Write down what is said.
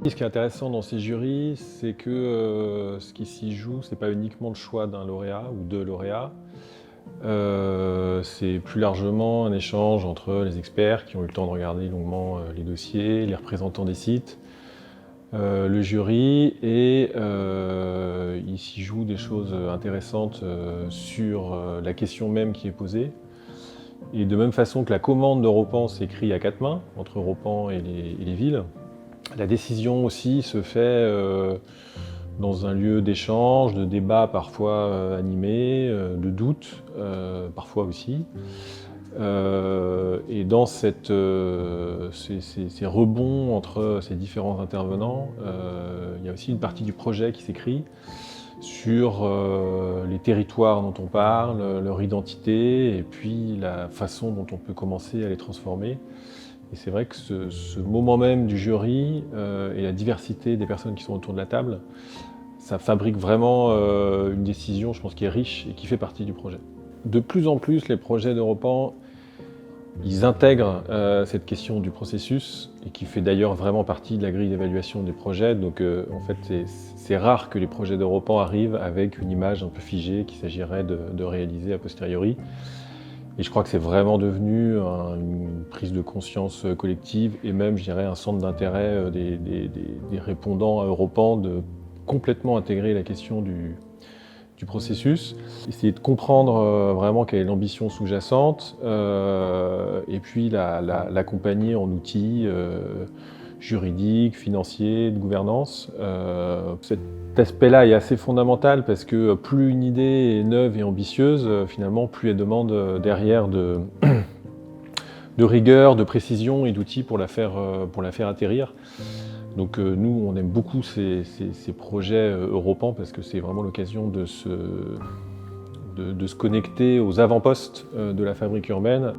Ce qui est intéressant dans ces jurys, c'est que ce qui s'y joue, c'est pas uniquement le choix d'un lauréat ou de lauréats. C'est plus largement un échange entre les experts qui ont eu le temps de regarder longuement les dossiers, les représentants des sites, le jury, et il s'y joue des choses intéressantes sur la question même qui est posée. Et de même façon que la commande d'Europan s'écrit à quatre mains, entre Europan et les villes, la décision aussi se fait dans un lieu d'échange, de débat parfois animé, de doute parfois aussi. Et dans ces rebonds entre ces différents intervenants, il y a aussi une partie du projet qui s'écrit sur les territoires dont on parle, leur identité, et puis la façon dont on peut commencer à les transformer. Et c'est vrai que ce moment même du jury et la diversité des personnes qui sont autour de la table, ça fabrique vraiment une décision, je pense, qui est riche et qui fait partie du projet. De plus en plus, les projets d'Europan, ils intègrent cette question du processus, et qui fait d'ailleurs vraiment partie de la grille d'évaluation des projets. Donc en fait, c'est rare que les projets d'Europan arrivent avec une image un peu figée qu'il s'agirait de réaliser a posteriori. Et je crois que c'est vraiment devenu une prise de conscience collective, et même, je dirais, un centre d'intérêt des répondants à Europan de complètement intégrer la question du processus, essayer de comprendre vraiment quelle est l'ambition sous-jacente, et puis l'accompagner en outils juridiques, financiers, de gouvernance. Cet aspect-là est assez fondamental, parce que plus une idée est neuve et ambitieuse, finalement, plus elle demande derrière de rigueur, de précision et d'outils pour la faire atterrir. Donc nous, on aime beaucoup ces projets Europan, parce que c'est vraiment l'occasion de se connecter aux avant-postes de la fabrique urbaine.